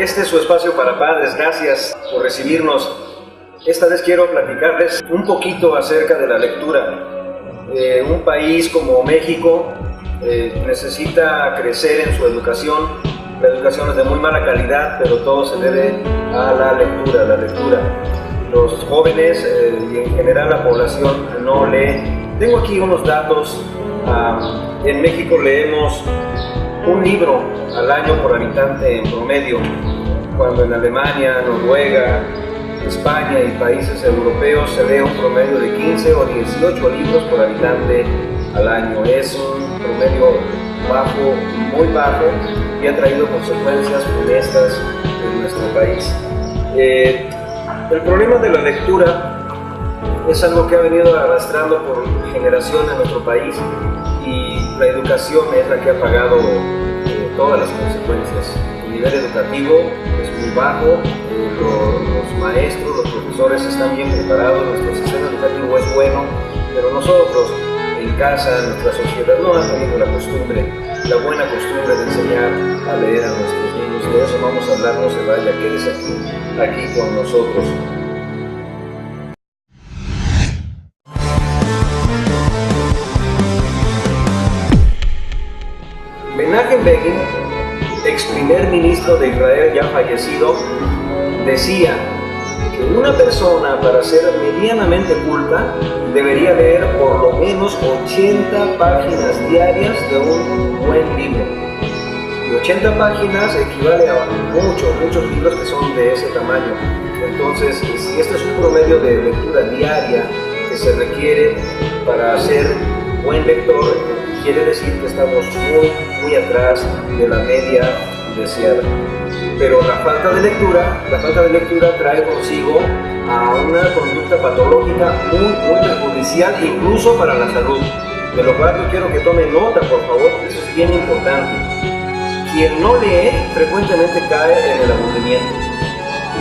Este es su espacio para padres. Gracias por recibirnos. Esta vez quiero platicarles un poquito acerca de la lectura. Un país como México necesita crecer en su educación. La educación es de muy mala calidad, pero todo se debe a la lectura. Los jóvenes y en general la población no lee. Tengo aquí unos datos. En México leemos un libro al año por habitante en promedio, cuando en Alemania, Noruega, España y países europeos se lee un promedio de 15 o 18 libros por habitante al año. Es un promedio bajo, muy bajo, y ha traído consecuencias funestas en nuestro país. El problema de la lectura es algo que ha venido arrastrando por generaciones en nuestro país, y la educación es la que ha pagado todas las consecuencias. El nivel educativo es muy bajo, los maestros, los profesores están bien preparados, nuestro sistema educativo es bueno, pero nosotros en casa, nuestra sociedad no ha tenido la buena costumbre de enseñar a leer a nuestros niños. De eso vamos a hablar. No se vaya, quédese aquí con nosotros. Menachem Begin, ex primer ministro de Israel ya fallecido, decía que una persona, para ser medianamente culta, debería leer por lo menos 80 páginas diarias de un buen libro. Y 80 páginas equivale a muchos libros que son de ese tamaño. Entonces, si este es un promedio de lectura diaria que se requiere para ser buen lector, quiere decir que estamos muy atrás de la media deseada. Pero la falta de lectura trae consigo a una conducta patológica muy perjudicial, incluso para la salud. De lo cual yo quiero que tomen nota, por favor, eso es bien importante. Quien no lee frecuentemente cae en el aburrimiento.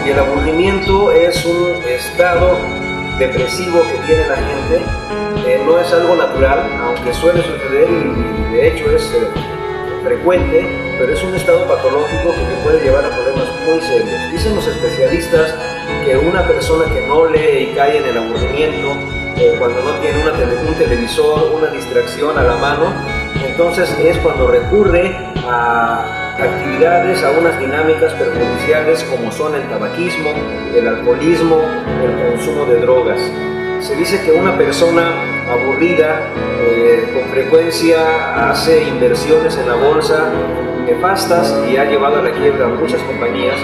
Y el aburrimiento es un estado depresivo que tiene la gente. No es algo natural, aunque suele suceder y de hecho es frecuente, pero es un estado patológico que te puede llevar a problemas muy serios. Dicen los especialistas que una persona que no lee y cae en el aburrimiento, cuando no tiene un televisor, una distracción a la mano, entonces es cuando recurre a actividades, a unas dinámicas perjudiciales como son el tabaquismo, el alcoholismo, el consumo de drogas. Se dice que una persona aburrida con frecuencia hace inversiones en la bolsa nefastas y ha llevado a la quiebra a muchas compañías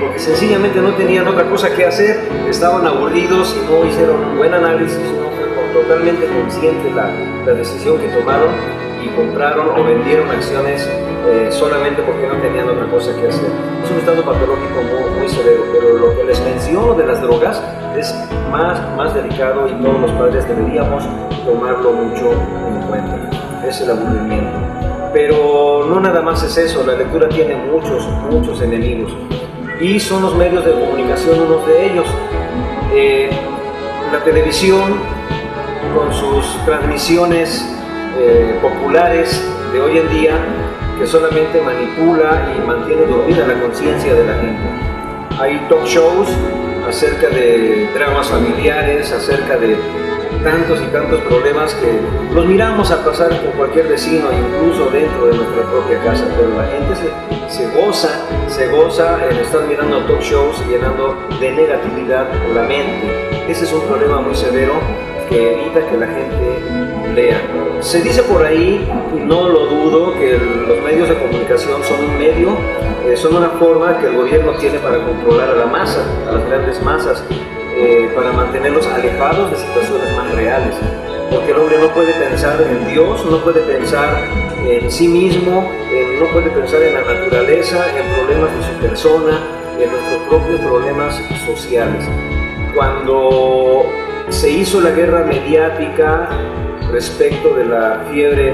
porque sencillamente no tenían otra cosa que hacer, estaban aburridos y no hicieron un buen análisis, no fue totalmente consciente la decisión que tomaron y compraron o vendieron acciones solamente porque no tenían otra cosa que hacer. Es un estado patológico muy severo, pero lo que les menciono de las drogas es más delicado y todos los padres deberíamos tomarlo mucho en cuenta. Es el aburrimiento. Pero no nada más es eso, la lectura tiene muchos enemigos y son los medios de comunicación unos de ellos. La televisión con sus transmisiones populares de hoy en día, que solamente manipula y mantiene dormida la conciencia de la gente. Hay talk shows acerca de dramas familiares, acerca de tantos y tantos problemas que los miramos a pasar con cualquier vecino, incluso dentro de nuestra propia casa, pero la gente se goza en estar mirando talk shows llenando de negatividad la mente. Ese es un problema muy severo que evita que la gente lea. Se dice por ahí, y no lo dudo, que los medios de comunicación son un medio, son una forma que el gobierno tiene para controlar a la masa, a las grandes masas, para mantenerlos alejados de situaciones más reales. Porque el hombre no puede pensar en Dios, no puede pensar en sí mismo, no puede pensar en la naturaleza, en problemas de su persona, en nuestros propios problemas sociales. Cuando se hizo la guerra mediática respecto de la fiebre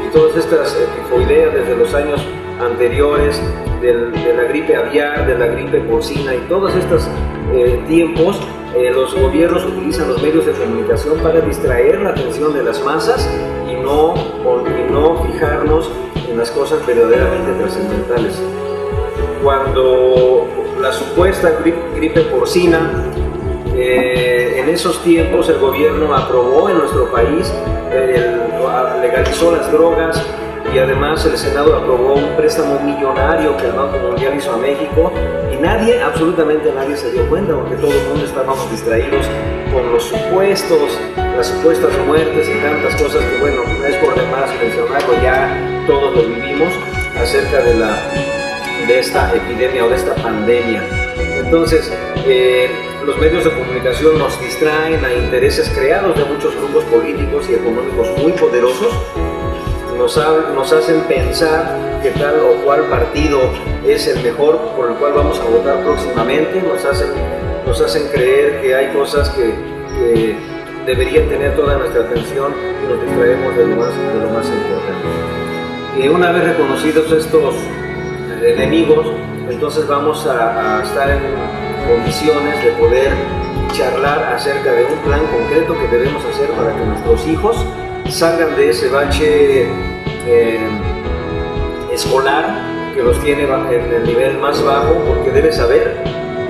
y todas estas tifoideas desde los años anteriores, de la gripe aviar, de la gripe porcina y todos estos tiempos, los gobiernos utilizan los medios de comunicación para distraer la atención de las masas y no fijarnos en las cosas verdaderamente trascendentales. Cuando la supuesta gripe porcina, en esos tiempos el gobierno aprobó en nuestro país, legalizó las drogas, y además el Senado aprobó un préstamo millonario que el Banco Mundial hizo a México, y nadie, absolutamente nadie se dio cuenta, porque todo el mundo estábamos distraídos con las supuestas muertes y tantas cosas que, bueno, no es por demás mencionarlo, ya todos lo vivimos acerca de esta epidemia o de esta pandemia. Entonces, los medios de comunicación nos distraen a intereses creados de muchos grupos políticos y económicos muy poderosos. Nos hacen pensar que tal o cual partido es el mejor por el cual vamos a votar próximamente, nos hacen creer que hay cosas que deberían tener toda nuestra atención y nos distraemos de lo más importante. Y una vez reconocidos estos enemigos, entonces vamos a estar en condiciones de poder charlar acerca de un plan concreto que debemos hacer para que nuestros hijos salgan de ese bache escolar que los tiene en el nivel más bajo, porque debe saber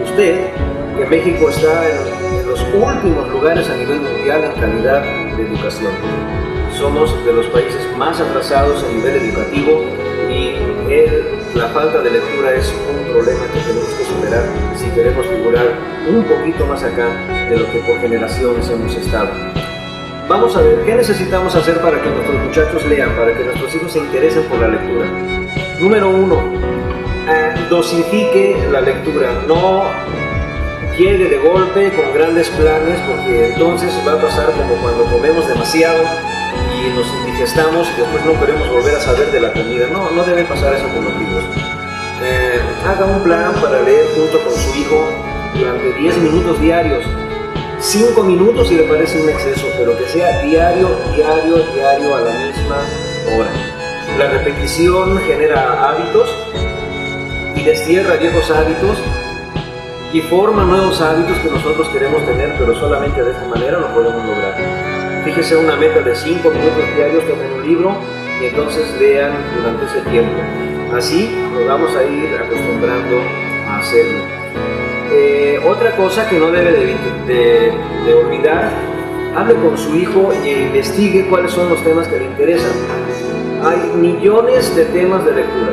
usted que México está en los últimos lugares a nivel mundial en calidad de educación. Somos de los países más atrasados a nivel educativo, y la falta de lectura es un problema que tenemos que superar si queremos figurar un poquito más acá de lo que por generaciones hemos estado. Vamos a ver, ¿qué necesitamos hacer para que nuestros muchachos lean, para que nuestros hijos se interesen por la lectura? Número 1, dosifique la lectura. No llegue de golpe con grandes planes, porque entonces va a pasar como cuando comemos demasiado y nos indigestamos y después no queremos volver a saber de la comida. No debe pasar eso con los libros. Haga un plan para leer junto con su hijo durante 10 minutos diarios. 5 minutos si le parece un exceso, pero que sea diario a la misma hora. La repetición genera hábitos y destierra viejos hábitos y forma nuevos hábitos que nosotros queremos tener, pero solamente de esta manera lo podemos lograr. Fíjese una meta de 5 minutos diarios, tomen un libro y entonces lean durante ese tiempo. Así nos vamos a ir acostumbrando a hacerlo. Otra cosa que no debe de olvidar, hable con su hijo y investigue cuáles son los temas que le interesan. Hay millones de temas de lectura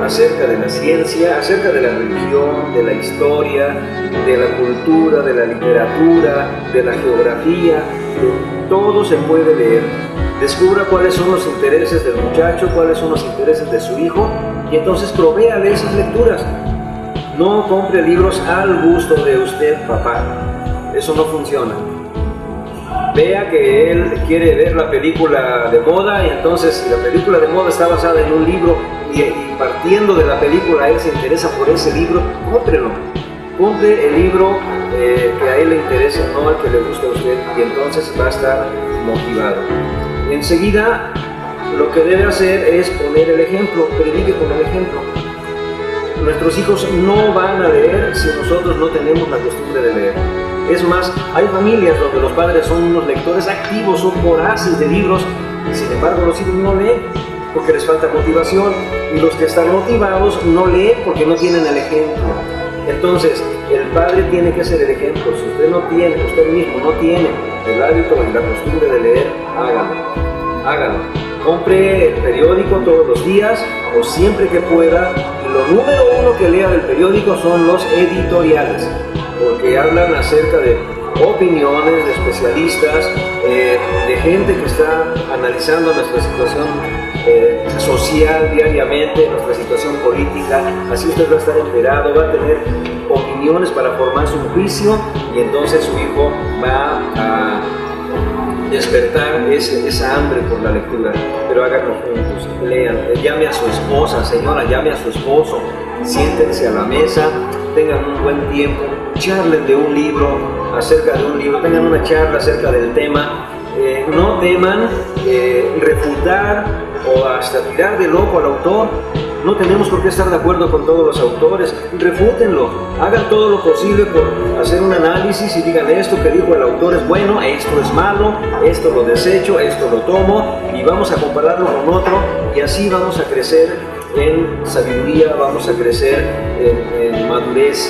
acerca de la ciencia, acerca de la religión, de la historia, de la cultura, de la literatura, de la geografía. Todo se puede leer. Descubra cuáles son los intereses del muchacho, cuáles son los intereses de su hijo, y entonces provéale esas lecturas. No compre libros al gusto de usted, papá. Eso no funciona. Vea que él quiere ver la película de moda, y entonces si la película de moda está basada en un libro y partiendo de la película él se interesa por ese libro, cómprelo. Compre el libro que a él le interesa, no al que le guste a usted, y entonces va a estar motivado. Enseguida, lo que debe hacer es poner el ejemplo, predique con el ejemplo. Nuestros hijos no van a leer si nosotros no tenemos la costumbre de leer. Es más, hay familias donde los padres son unos lectores activos, son voraces de libros, y sin embargo los hijos no leen porque les falta motivación, y los que están motivados no leen porque no tienen el ejemplo. Entonces, el padre tiene que ser el ejemplo. Si usted mismo no tiene el hábito y la costumbre de leer, hágalo. Compre el periódico todos los días o siempre que pueda, y lo número 1 que lea del periódico son los editoriales, porque hablan acerca de opiniones de especialistas, de gente que está analizando nuestra situación social diariamente, nuestra situación política. Así usted va a estar enterado, va a tener opiniones para formar su juicio, y entonces su hijo va a despertar esa hambre por la lectura. Pero háganlo juntos, lean, llame a su esposa, señora, llame a su esposo, siéntense a la mesa, tengan un buen tiempo, charlen de un libro, acerca de un libro, tengan una charla acerca del tema. No teman refutar o hasta tirar de loco al autor. no tenemos por qué estar de acuerdo con todos los autores, refútenlo, hagan todo lo posible por hacer un análisis y digan esto que dijo el autor es bueno, esto es malo, esto lo desecho, esto lo tomo y vamos a compararlo con otro y así vamos a crecer en sabiduría, vamos a crecer en madurez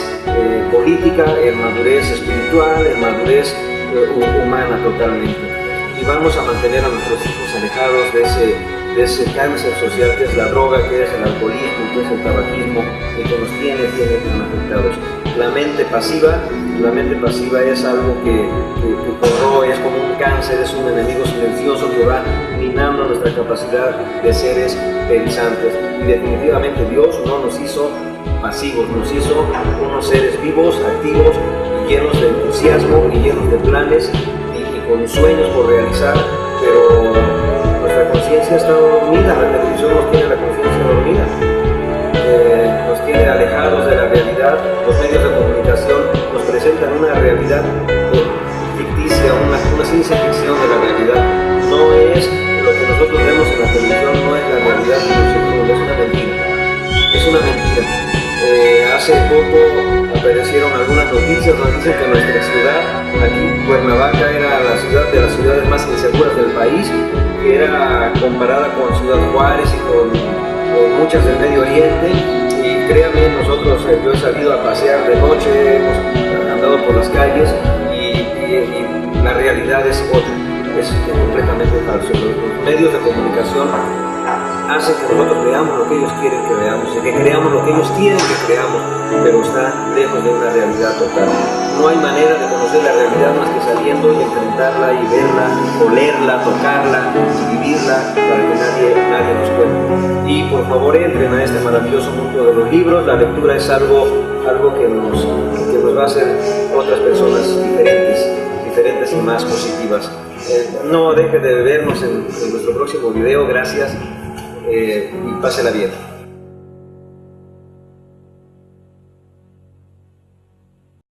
política, en madurez espiritual, en madurez humana totalmente. Y vamos a mantener a nuestros hijos alejados de ese cáncer social que es la droga, que es el alcoholismo, que es el tabaquismo, y que nos tiene tan afectados. La mente pasiva es algo que corroe, es como un cáncer, es un enemigo silencioso que va minando nuestra capacidad de seres pensantes. Y definitivamente Dios no nos hizo pasivos, nos hizo unos seres vivos, activos, y llenos de entusiasmo y llenos de planes y con sueños por realizar, pero nuestra conciencia está dormida, la televisión nos tiene la conciencia dormida, nos tiene alejados de la realidad, los medios de comunicación nos presentan una realidad ficticia, una ciencia ficción de la realidad, no es lo que nosotros vemos en la televisión, no es la realidad de nosotros, es una mentira, es una mentira. Hace poco aparecieron algunas noticias, nos dicen que nuestra ciudad, aquí Cuernavaca, era la ciudad de las ciudades más inseguras del país, que era comparada con Ciudad Juárez y con muchas del Medio Oriente, y créanme, nosotros, yo he salido a pasear de noche, hemos andado por las calles y la realidad es otra, es completamente falso. Los medios de comunicación hacen que nosotros veamos lo que ellos quieren que veamos y que creamos lo que ellos quieren que creamos, pero está lejos de una realidad total. No hay manera de conocer la realidad más que saliendo y enfrentarla y verla, olerla, tocarla y vivirla para que nadie nos cuente. Y por favor entren a este maravilloso mundo de los libros. La lectura es algo que nos va a hacer otras personas diferentes y más positivas. No dejen de vernos en nuestro próximo video. Gracias. Y pásela bien.